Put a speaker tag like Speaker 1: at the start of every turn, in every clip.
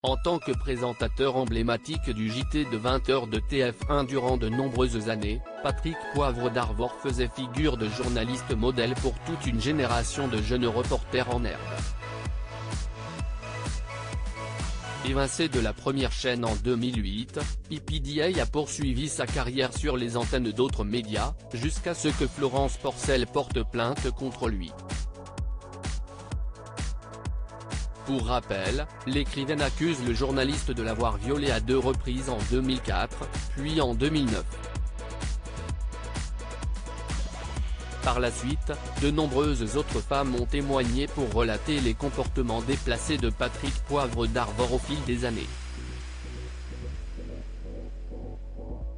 Speaker 1: En tant que présentateur emblématique du JT de 20h de TF1 durant de nombreuses années, Patrick Poivre d'Arvor faisait figure de journaliste modèle pour toute une génération de jeunes reporters en herbe. Évincé de la première chaîne en 2008, PPDA a poursuivi sa carrière sur les antennes d'autres médias, jusqu'à ce que Florence Porcel porte plainte contre lui. Pour rappel, l'écrivaine accuse le journaliste de l'avoir violée à 2 reprises en 2004, puis en 2009. Par la suite, de nombreuses autres femmes ont témoigné pour relater les comportements déplacés de Patrick Poivre d'Arvor au fil des années.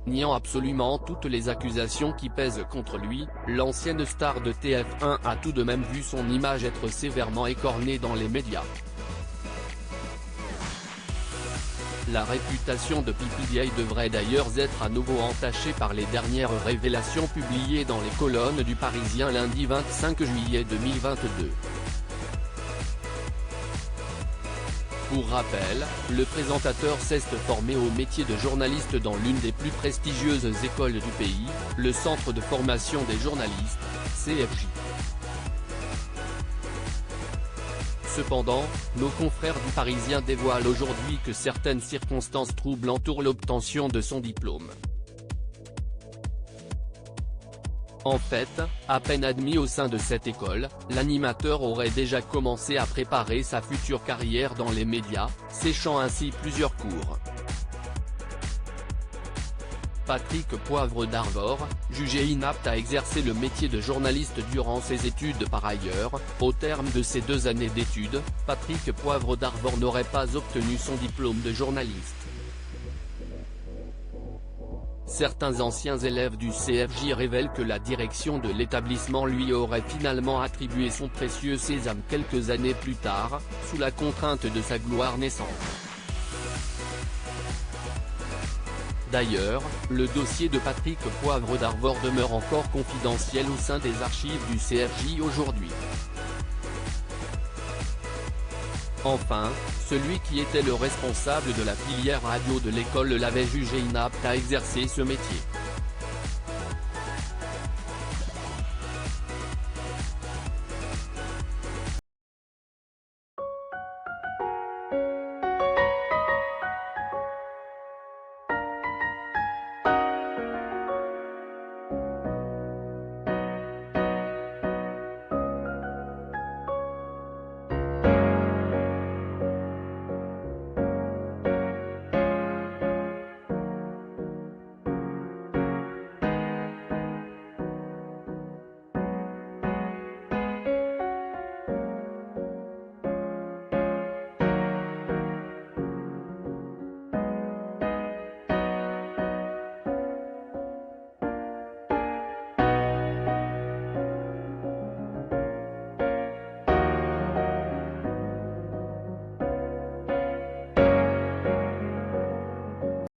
Speaker 1: Niant absolument toutes les accusations qui pèsent contre lui, l'ancienne star de TF1 a tout de même vu son image être sévèrement écornée dans les médias. La réputation de PPDA devrait d'ailleurs être à nouveau entachée par les dernières révélations publiées dans les colonnes du Parisien lundi 25 juillet 2022. Pour rappel, le présentateur s'est formé au métier de journaliste dans l'une des plus prestigieuses écoles du pays, le Centre de formation des journalistes, CFJ. Cependant, nos confrères du Parisien dévoilent aujourd'hui que certaines circonstances troubles entourent l'obtention de son diplôme. En fait, à peine admis au sein de cette école, l'animateur aurait déjà commencé à préparer sa future carrière dans les médias, séchant ainsi plusieurs cours. Patrick Poivre d'Arvor, jugé inapte à exercer le métier de journaliste durant ses études par ailleurs, au terme de ces 2 années d'études, Patrick Poivre d'Arvor n'aurait pas obtenu son diplôme de journaliste. Certains anciens élèves du CFJ révèlent que la direction de l'établissement lui aurait finalement attribué son précieux sésame quelques années plus tard, sous la contrainte de sa gloire naissante. D'ailleurs, le dossier de Patrick Poivre d'Arvor demeure encore confidentiel au sein des archives du CFJ aujourd'hui. Enfin, celui qui était le responsable de la filière radio de l'école l'avait jugé inapte à exercer ce métier.